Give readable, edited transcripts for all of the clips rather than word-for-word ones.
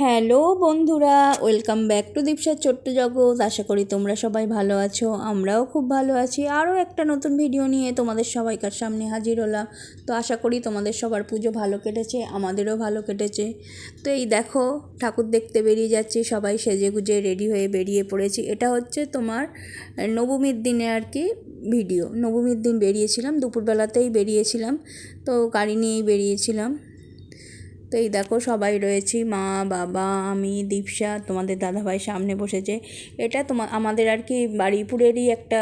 Hello বন্ধুরা, welcome back to দীপসার ছোট্ট জগৎ। আশা করি তোমরা সবাই ভালো আছো, আমরাও খুব ভালো আছি। আরও একটা নতুন ভিডিও নিয়ে তোমাদের সবাইকার সামনে হাজির হলাম। তো আশা করি তোমাদের সবার পুজো ভালো কেটেছে, আমাদেরও ভালো কেটেছে। তো এই দেখো, ঠাকুর দেখতে বেরিয়ে যাচ্ছি, সবাই সেজে গুজে রেডি হয়ে বেরিয়ে পড়েছি। এটা হচ্ছে তোমার নবমীর দিনে আর কি ভিডিও। নবমীর দিন বেরিয়েছিলাম, দুপুরবেলাতেই বেরিয়েছিলাম, তো গাড়ি নিয়েই বেরিয়েছিলাম। তো এই দেখো সবাই রয়েছি, মা, বাবা, আমি, দীপসা, তোমাদের দাদাভাই সামনে বসেছে। এটা আমাদের আর কি বারুইপুরেরই একটা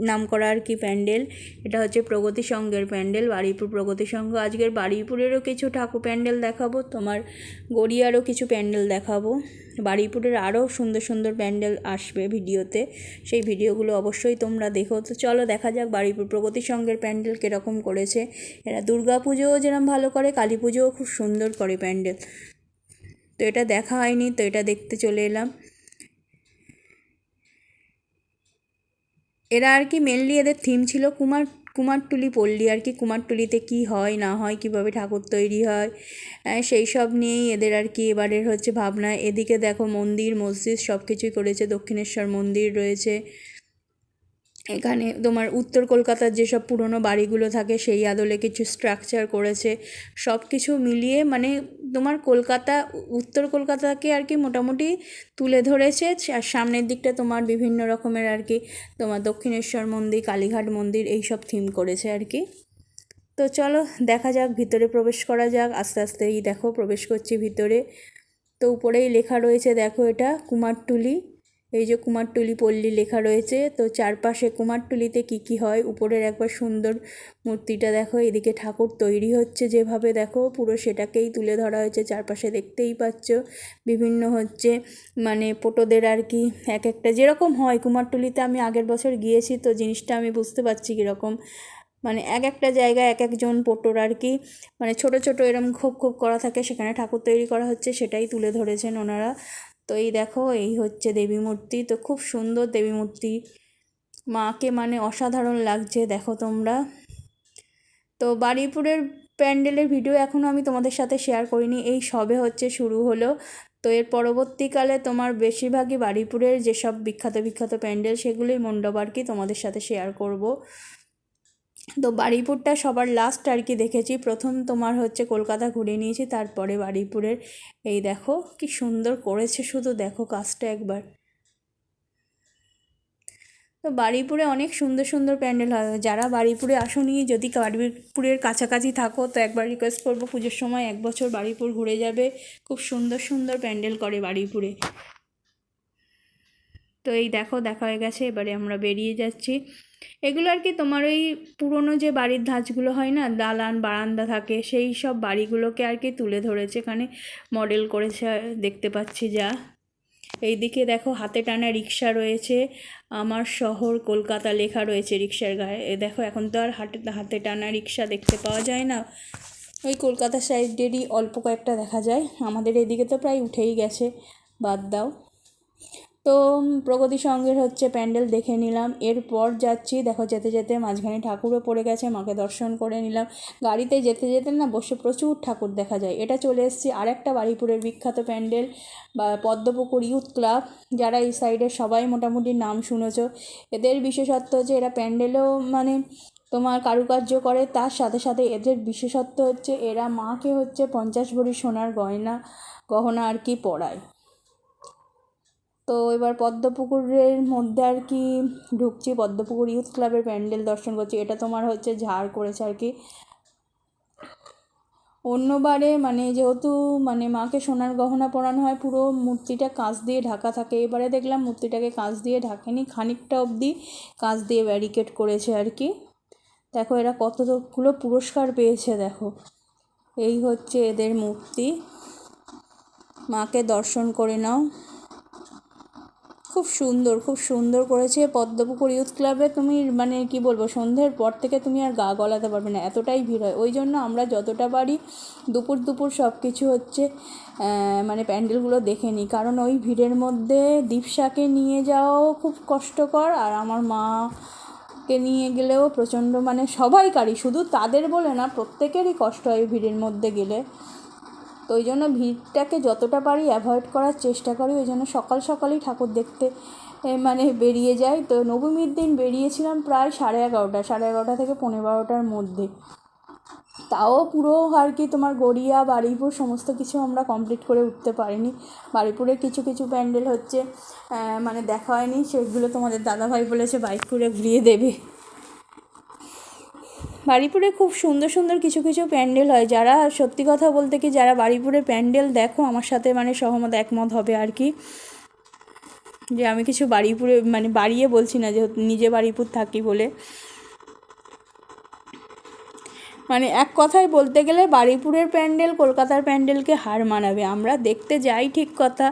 নামকরা আর কি প্যান্ডেল। এটা হচ্ছে প্রগতি সংঘের প্যান্ডেল, বারুইপুর প্রগতি সংঘ। আজকের বারুইপুরেরও কিছু ঠাকুর প্যান্ডেল দেখাবো, তোমার গড়িয়ারও কিছু প্যান্ডেল দেখাবো। বারুইপুরের আরও সুন্দর সুন্দর প্যান্ডেল আসবে ভিডিওতে, সেই ভিডিওগুলো অবশ্যই তোমরা দেখো। তো চলো দেখা যাক বারুইপুর প্রগতি সংঘের প্যান্ডেল কীরকম করেছে। এরা দুর্গা পুজোও যেরকম ভালো করে, কালী পুজোও খুব সুন্দর করে প্যান্ডেল। তো এটা দেখা হয়নি, তো এটা দেখতে চলে এলাম। এরা আর কি মেনলি এদের থিম ছিল কুমারটুলি পল্লী আর কি। কুমারটুলিতে কী হয় না হয়, কীভাবে ঠাকুর তৈরি হয়, সেই সব নিয়েই এদের আর কি এবারের হচ্ছে ভাবনা। এদিকে দেখো মন্দির মসজিদ সব কিছুই করেছে, দক্ষিণেশ্বর মন্দির রয়েছে। এখানে তোমার উত্তর কলকাতার যেসব পুরনো বাড়িগুলো থাকে সেই আদলে কিছু স্ট্রাকচার করেছে। সব কিছু মিলিয়ে তোমার উত্তর কলকাতাকে আর কি মোটামুটি তুলে ধরেছে। আর সামনের দিকটা তোমার বিভিন্ন রকমের আর কি তোমার দক্ষিণেশ্বর মন্দির, কালীঘাট মন্দির এইসব থিম করেছে আর কি। তো চলো দেখা যাক, ভিতরে প্রবেশ করা যাক। আস্তে আস্তেই দেখো প্রবেশ করছি ভিতরে। তো উপরেই লেখা রয়েছে, দেখো এটা কুমারটুলি, এই যে কুমারটুলি পল্লী লেখা রয়েছে। তো চারপাশে কুমারটুলিতে কী হয়, উপরের একবার সুন্দর মূর্তিটা দেখো। এদিকে ঠাকুর তৈরি হচ্ছে যেভাবে, দেখো পুরো সেটাকেই তুলে ধরা হয়েছে। চারপাশে দেখতেই পাচ্ছ বিভিন্ন হচ্ছে পটোদের আর কি এক একটা যেরকম হয় কুমারটুলিতে। আমি আগের বছর গিয়েছি, তো জিনিসটা আমি বুঝতে পারছি কীরকম এক একটা জায়গায় এক একজন পটোর আর কি ছোট ছোট এরম খোপ করা থাকে, সেখানে ঠাকুর তৈরি করা হচ্ছে, সেটাই তুলে ধরেছেন ওনারা। তো এই দেখো, এই হচ্ছে দেবী মূর্তি। তো খুব সুন্দর দেবী মূর্তি, মাকে অসাধারণ লাগছে দেখো তোমরা। তো বারুইপুরের প্যান্ডেলের ভিডিও এখনও আমি তোমাদের সাথে শেয়ার করিনি, এই সবে হচ্ছে শুরু হলো। তো এর পরবর্তীকালে তোমার বেশিরভাগই বারুইপুরের যেসব বিখ্যাত বিখ্যাত প্যান্ডেল সেগুলোই মণ্ডপ আর কি তোমাদের সাথে শেয়ার করব। তো বারুইপুরটা সবার লাস্ট আর কি দেখেছি, প্রথম তোমার হচ্ছে কলকাতা ঘুরে নিয়েছি, তারপরে বারুইপুরের। এই দেখো কি সুন্দর করেছে, শুধু দেখো কাজটা একবার। তো বারুইপুরে অনেক সুন্দর সুন্দর প্যান্ডেল হয়। যারা বারুইপুরে আসোনি, যদি বারুইপুরের কাছাকাছি থাকো, তো একবার রিকোয়েস্ট করবো পুজোর সময় এক বছর বারুইপুর ঘুরে যাবে। খুব সুন্দর সুন্দর প্যান্ডেল করে বারুইপুরে। তো এই দেখো দেখা হয়ে গেছে, এবারে আমরা বেরিয়ে যাচ্ছি। এগুলো আর কি তোমার ওই পুরনো যে বাড়ির ধাঁচগুলো হয় না, দালান বারান্দা থাকে, সেই সব বাড়িগুলোকে আর কি তুলে ধরেছে এখানে, মডেল করেছে দেখতে পাচ্ছি যা। এইদিকে দেখো হাতে টানা রিক্সা রয়েছে, আমার শহর কলকাতা লেখা রয়েছে রিক্সার গায়ে। দেখো এখন তো আর হাতে টানা রিক্সা দেখতে পাওয়া যায় না, ওই কলকাতা সাইডেরই অল্প কয়েকটা দেখা যায়, আমাদের এদিকে তো প্রায় উঠেই গেছে, বাদ দাও। তো প্রগতি সংঘের হচ্ছে প্যান্ডেল দেখে নিলাম, এরপর যাচ্ছি। দেখো যেতে যেতে মাঝখানে ঠাকুরও পড়ে গেছে, মাকে দর্শন করে নিলাম। গাড়িতে যেতে যেতে না বসে প্রচুর ঠাকুর দেখা যায়। এটা চলে এসেছি আরেকটা বারুইপুরের বিখ্যাত প্যান্ডেল, বা পদ্মপুকুর ইউথ ক্লাব। যারা এই সাইডের সবাই মোটামুটি নাম শুনেছ। এদের বিশেষত্ব হচ্ছে এরা প্যান্ডেলেও তোমার কারুকার্য করে, তার সাথে সাথে এদের বিশেষত্ব হচ্ছে এরা মাকে হচ্ছে 50 ভরি সোনার গহনা আর কি পরায়। তো এবার পদ্মপুকুরের মধ্যে আর কি ঢুকছি, পদ্মপুকুর ইউথ ক্লাবের প্যান্ডেল দর্শন করছি। এটা তোমার হচ্ছে ঝাড় করেছে আর কি। অন্যবারে যেহেতু মাকে সোনার গহনা পরানো হয়, পুরো মূর্তিটা কাঁচ দিয়ে ঢাকা থাকে। এবারে দেখলাম মূর্তিটাকে কাঁচ দিয়ে ঢাকেনি, খানিকটা অবধি কাঁচ দিয়ে ব্যারিকেড করেছে আর কি। দেখো এরা কতগুলো পুরস্কার পেয়েছে, দেখো এই হচ্ছে এদের মূর্তি। মাকে দর্শন করে নাও, খুব সুন্দর করেছে। পদ্মপুকুর ইউথ ক্লাবে তুমি কি বলবো, সন্ধ্যের পর থেকে তুমি আর গা গলাতে পারবে না, এতটাই ভিড় হয়। ওই জন্য আমরা যতটা পারি দুপুর সব কিছু হচ্ছে প্যান্ডেলগুলো দেখে নিই, কারণ ওই ভিড়ের মধ্যে দীপসাকে নিয়ে যাওয়াও খুব কষ্টকর, আর আমার মাকে নিয়ে গেলেও প্রচণ্ড সবাইকারই, শুধু তাদের বলে না, প্রত্যেকেরই কষ্ট হয় ভিড়ের মধ্যে গেলে। তো ওই জন্য ভিড়টাকে যতটা পারি অ্যাভয়েড করার চেষ্টা করি, ওই জন্য সকাল সকালই ঠাকুর দেখতে মানে বেরিয়ে যাই। তো নবমীর দিন বেরিয়েছিলাম প্রায় 11:30 থেকে 11:45টার মধ্যে। তাও পুরো আর কি তোমার গড়িয়া বারুইপুর সমস্ত কিছু আমরা কমপ্লিট করে উঠতে পারিনি। বারুইপুরের কিছু কিছু প্যান্ডেল হচ্ছে মানে দেখা হয়নি, সেগুলো তোমাদের দাদাভাই বলেছে বাইক করে ঘুরিয়ে দেবে। বারুইপুরে খুব সুন্দর সুন্দর কিছু কিছু প্যান্ডেল হয়। যারা সত্যি কথা বলতে কি যারা বারুইপুরে প্যান্ডেল দেখো আমার সাথে মানে সহমত একমত হবে আর কি, যে আমি কিছু বারুইপুরে মানে বাড়িয়ে বলছি না, যেহেতু নিজে বারুইপুর থাকি বলে। মানে এক কথায় বলতে গেলে বারুইপুরের প্যান্ডেল কলকাতার প্যান্ডেলকে হার মানাবে। আমরা দেখতে যাই ঠিক কথা,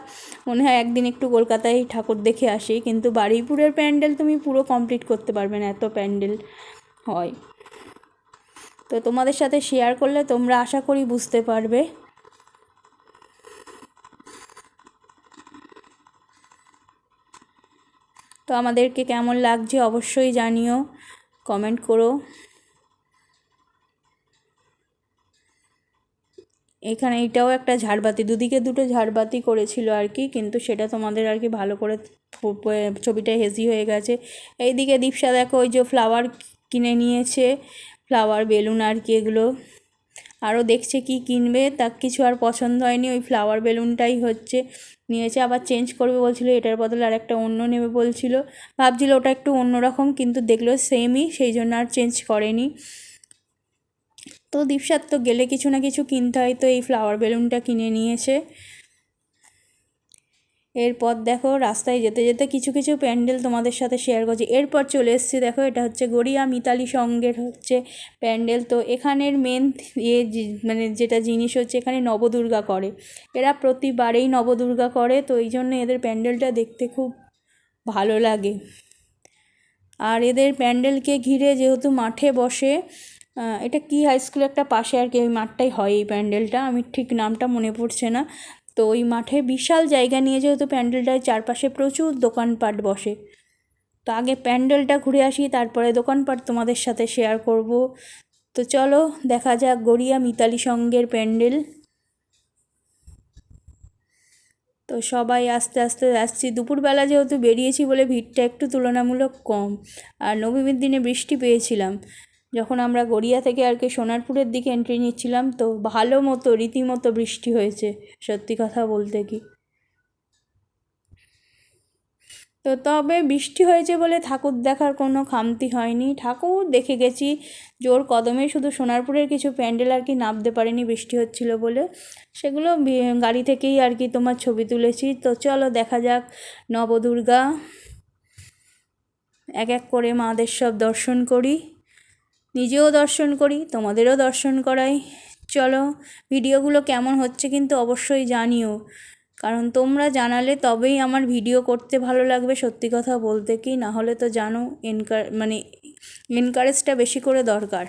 মনে হয় একদিন একটু কলকাতায় ঠাকুর দেখে আসি, কিন্তু বারুইপুরের প্যান্ডেল তুমি পুরো কমপ্লিট করতে পারবে না, এত প্যান্ডেল হয়। তো তোমাদের সাথে শেয়ার করলে তোমরা আশা করি বুঝতে পারবে। তো আমাদেরকে কেমন লাগছে অবশ্যই জানিও, কমেন্ট করো। এখানে এইটাও একটা ঝাড়বাতি, দুদিকে দুটো ঝাড়বাতি করেছিল আর কি, কিন্তু সেটা তোমাদের আর কি ভালো করে ছবিটা হেজি হয়ে গেছে। এইদিকে দীপসা দেখো ওই যে ফ্লাওয়ার কিনে নিয়েছে, ফ্লাওয়ার বেলুন আর কি, এগুলো আরও দেখছে কি কিনবে, তার কিছু আর পছন্দ হয়নি, ওই ফ্লাওয়ার বেলুনটাই হচ্ছে নিয়েছে। আবার চেঞ্জ করবে বলছিল, এটার বদলে আর একটা অন্য নেবে বলছিল, ভাবছিল ওটা একটু অন্যরকম, কিন্তু দেখলো সেমই, সেই জন্য আর চেঞ্জ করেনি। তো দীপসার তো গেলে কিছু না কিছু কিনতে হয়, তো এই ফ্লাওয়ার বেলুনটা কিনে নিয়েছে। এরপর দেখো রাস্তায় যেতে যেতে কিছু কিছু প্যান্ডেল তোমাদের সাথে শেয়ার করছি। এরপর চলে এসেছি, দেখো এটা হচ্ছে গড়িয়া মিতালি সঙ্গের হচ্ছে প্যান্ডেল। তো এখানের মেন মানে যেটা জিনিস হচ্ছে এখানে নবদুর্গা করে, এরা প্রতিবারেই নবদুর্গা করে, তো এই জন্য এদের প্যান্ডেলটা দেখতে খুব ভালো লাগে। আর এদের প্যান্ডেলকে ঘিরে যেহেতু মাঠে বসে, এটা কি হাই স্কুল একটা পাশে আর কি, ওই মাঠটাই হয় এই প্যান্ডেলটা, আমি ঠিক নামটা মনে পড়ছে না। তো ওই মাঠে বিশাল জায়গা নিয়ে যেহেতু প্যান্ডেলটায় চারপাশে প্রচুর দোকানপাট বসে। তো আগে প্যান্ডেলটা ঘুরে আসি, তারপরে দোকানপাট তোমাদের সাথে শেয়ার করব। তো চলো দেখা যাক গড়িয়া মিতালি সঙ্গের প্যান্ডেল। তো সবাই আস্তে আস্তে আসছি, দুপুরবেলা যেহেতু বেরিয়েছি বলে ভিড়টা একটু তুলনামূলক কম। আর নবমীর দিনে বৃষ্টি পেয়েছিলাম যখন আমরা গড়িয়া থেকে আর কি সোনারপুরের দিকে এন্ট্রি নিচ্ছিলাম, তো ভালো মতো রীতিমতো বৃষ্টি হয়েছে সত্যি কথা বলতে কি। তো তবে বৃষ্টি হয়েছে বলে ঠাকুর দেখার কোনো খামতি হয়নি, ঠাকুর দেখে গেছি জোর কদমে। শুধু সোনারপুরের কিছু প্যান্ডেল আর কি নামতে পারেনি বৃষ্টি হচ্ছিল বলে, সেগুলো গাড়ি থেকেই আর কি তোমার ছবি তুলেছি। তো চলো দেখা যাক নবদুর্গা, এক এক করে মাদের সব দর্শন করি, নিজেও দর্শন করি, তোমাদেরও দর্শন করাই। চলো ভিডিওগুলো কেমন হচ্ছে কিন্তু অবশ্যই জানিও, কারণ তোমরা জানালে তবেই আমার ভিডিও করতে ভালো লাগবে সত্যি কথা বলতে কি, না হলে তো জানো মানে এনকারেজটা বেশি করে দরকার।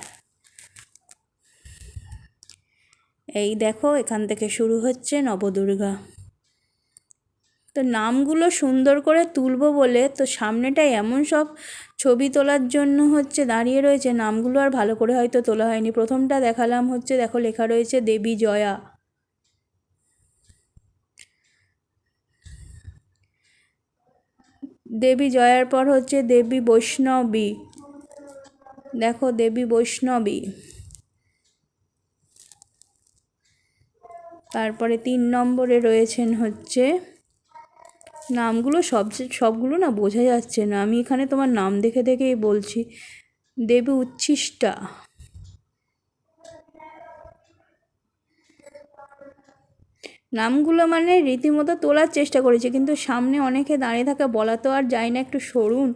এই দেখো এখান থেকে শুরু হচ্ছে নবদুর্গা। তো নামগুলো সুন্দর করে তুলবো বলে তো সামনেটায় এমন সব ছবি তোলার জন্য হচ্ছে দাঁড়িয়ে রয়েছে, নামগুলো আর ভালো করে হয়তো তোলা হয়নি। প্রথমটা দেখালাম হচ্ছে দেখো লেখা রয়েছে দেবী জয়া, দেবী জয়ার পর হচ্ছে দেবী বৈষ্ণবী, দেখো দেবী বৈষ্ণবী। তারপরে 3 নম্বরে রয়েছেন হচ্ছে, নামগুলো সবগুলো না বোঝা যাচ্ছে না, আমি এখানে তোমার নাম দেখে দেখেই বলছি, দেবী উচ্ছিষ্টা। নামগুলো মানে রীতিমতো তোলার চেষ্টা করেছি, কিন্তু সামনে অনেকে দাঁড়িয়ে থাকা, বলা তো আর যায় না, একটু সরুন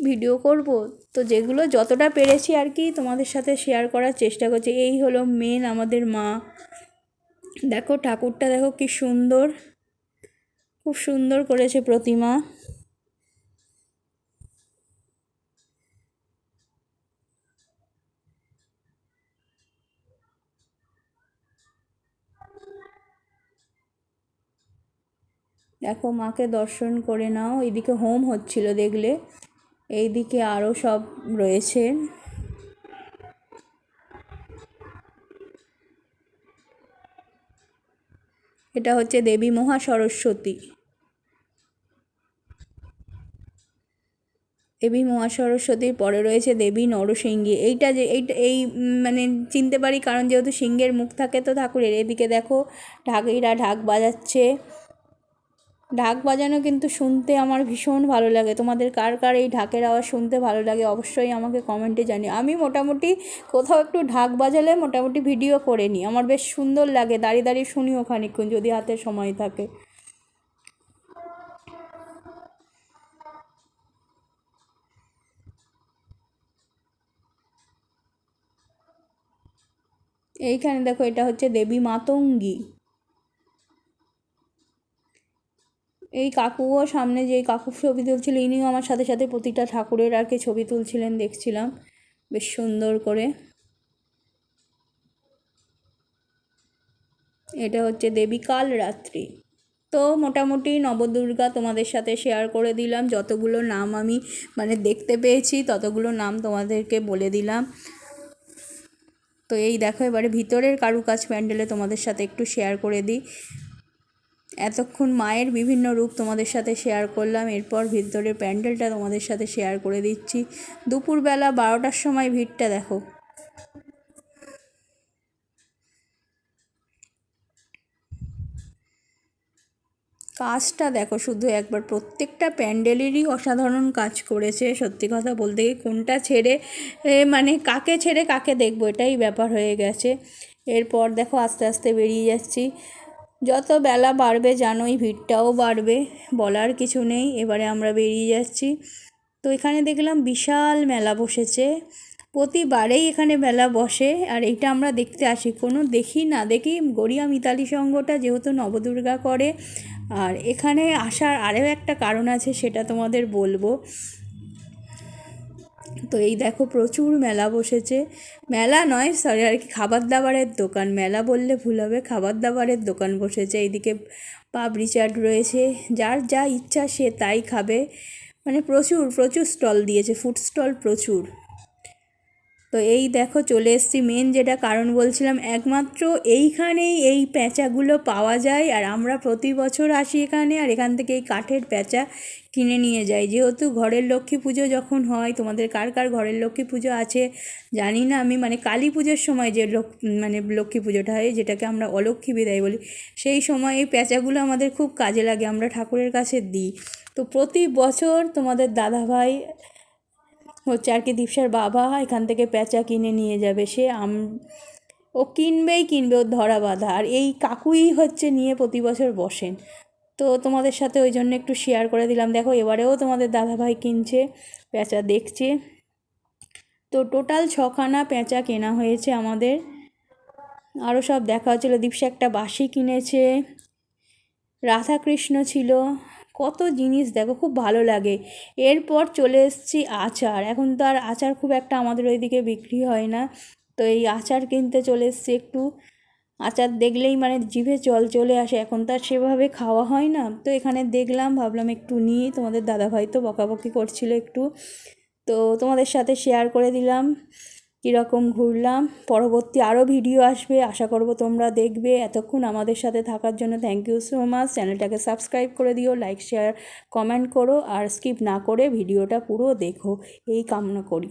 ভিডিও করব। তো যেগুলো যতটা পেরেছি আর কি তোমাদের সাথে শেয়ার করার চেষ্টা করছি। এই হলো মেন আমাদের মা, দেখো ঠাকুরটা দেখো কি সুন্দর, খুব সুন্দর করেছে প্রতিমা। দেখো মাকে দর্শন করে নাও, এইদিকে হোম হচ্ছিল দেখলে, এইদিকে আরও সব রয়েছে। এটা হচ্ছে দেবী মহা সরস্বতী। দেবী মহা সরস্বতীর পরে রয়েছে দেবী নরসিংহী। এইটা যে এই মানে চিনতে পারি কারণ যেহেতু সিংহের মুখ থাকে তো ঠাকুরের। এদিকে দেখো ঢাকিরা ঢাক বাজাচ্ছে। ঢাক বাজানো কিন্তু শুনতে আমার ভীষণ ভালো লাগে। তোমাদের কার কার এই ঢাকের আওয়াজ শুনতে ভালো লাগে অবশ্যই আমাকে কমেন্টে জানিও। আমি মোটামুটি কোথাও একটু ঢাক বাজালে মোটামুটি ভিডিও করে নিই, আমার বেশ সুন্দর লাগে, দাঁড়িয়ে দাঁড়িয়ে শুনিও খানিকক্ষণ যদি হাতে সময় থাকে। এইখানে দেখো এটা হচ্ছে দেবী মাতঙ্গী। এই কাকুও সামনে যে কাকু ছবি তুলছিল ইনিও আমার সাথে সাথে প্রতিটা ঠাকুরের আর কি ছবি তুলছিলেন, দেখছিলাম বেশ সুন্দর করে। এটা হচ্ছে দেবী কালরাত্রি। তো মোটামুটি নবদুর্গা তোমাদের সাথে শেয়ার করে দিলাম, যতগুলো নাম আমি মানে দেখতে পেয়েছি ততগুলো নাম তোমাদেরকে বলে দিলাম। তো এই দেখো এবারে ভিতরের কারুকাজ প্যান্ডেলে তোমাদের সাথে একটু শেয়ার করে দিই। এতক্ষণ মায়ের বিভিন্ন রূপ তোমাদের সাথে শেয়ার করলাম, এরপর ভিতরের প্যান্ডেলটা তোমাদের সাথে শেয়ার করে দিচ্ছি। দুপুরবেলা 12টার সময় ভিড়টা দেখো। কাজটা দেখো শুধু একবার, প্রত্যেকটা প্যান্ডেলেরই অসাধারণ কাজ করেছে। সত্যি কথা বলতে গিয়ে কোনটা ছেড়ে মানে কাকে ছেড়ে কাকে দেখবো এটাই ব্যাপার হয়ে গেছে। এরপর দেখো আস্তে আস্তে বেরিয়ে যাচ্ছি। যত বেলা বাড়বে জানোই ভিড়টাও বাড়বে, বলার কিছু নেই। এবারে আমরা বেরিয়ে যাচ্ছি। তো এখানে দেখলাম বিশাল মেলা বসেছে, প্রতিবারেই এখানে মেলা বসে আর এইটা আমরা দেখতে আসি। কোনো দেখি না দেখি গড়িয়া মিতালি সংঘটা যেহেতু নবদুর্গা করে। আর এখানে আসার আরও একটা কারণ আছে, সেটা তোমাদের বলবো। তো এই দেখো প্রচুর মেলা বসেছে, মেলা নয় সরি আর কি, খাবার দাবারের দোকান, মেলা বললে ভুল হবে, খাবার দাবারের দোকান বসেছে। এইদিকে পাপড়ি চাট রয়েছে, যার যা ইচ্ছা সে তাই খাবে, মানে প্রচুর প্রচুর স্টল দিয়েছে, ফুড স্টল প্রচুর। তো এই দেখো চলে এসেছি মেন যেটা কারণ বলছিলাম, একমাত্র এইখানেই এই প্যাঁচাগুলো পাওয়া যায়। আর আমরা প্রতি বছর আসি এখানে আর এখান থেকে এই কাঠের প্যাঁচা কিনে নিয়ে যাই। যেহেতু ঘরের লক্ষ্মী পুজো যখন হয়, তোমাদের কার কার ঘরের লক্ষ্মী পুজো আছে জানি না আমি, মানে কালী পুজোর সময় যে মানে লক্ষ্মী পুজোটা হয় যেটাকে আমরা অলক্ষ্মী বিদায় বলি, সেই সময় এই প্যাঁচাগুলো আমাদের খুব কাজে লাগে, আমরা ঠাকুরের কাছে দিই। তো প্রতি বছর তোমাদের দাদাভাই হচ্ছে আর কি দীপসার বাবা এখান থেকে প্যাঁচা কিনে নিয়ে যাবে, সে ও কিনবেই কিনবে, ওর ধরা বাঁধা। আর এই কাকুই হচ্ছে নিয়ে প্রতি বছর বসেন। তো তোমাদের সাথে ওই জন্য একটু শেয়ার করে দিলাম। দেখো এবারেও তোমাদের দাদাভাই কিনছে প্যাঁচা, দেখছে। তো টোটাল 6খানা প্যাঁচা কেনা হয়েছে আমাদের। আরও সব দেখা হচ্ছিলো, দীপসা একটা বাঁশি কিনেছে, রাধাকৃষ্ণ ছিল, কত জিনিস দেখো খুব ভালো লাগে। এরপর চলে এসেছি আচার। এখন তো আর আচার খুব একটা আমাদের ওইদিকে বিক্রি হয় না, তো এই আচার কিনতে চলে এসেছি একটু। আচার দেখলেই মানে জিভে জল চলে আসে, এখন তো আর সেভাবে খাওয়া হয় না। তো এখানে দেখলাম, ভাবলাম একটু নিই, তোমাদের দাদাভাই তো বকাবকি করছিল একটু, তো তোমাদের সাথে শেয়ার করে দিলাম কীরকম ঘুরলাম। পরবর্তী আরও ভিডিও আসবে, আশা করব তোমরা দেখবে। এতক্ষণ আমাদের সাথে থাকার জন্য থ্যাংক ইউ সো মাচ। চ্যানেলটাকে সাবস্ক্রাইব করে দিও, লাইক শেয়ার কমেন্ট করো, আর স্কিপ না করে ভিডিওটা পুরো দেখো, এই কামনা করি।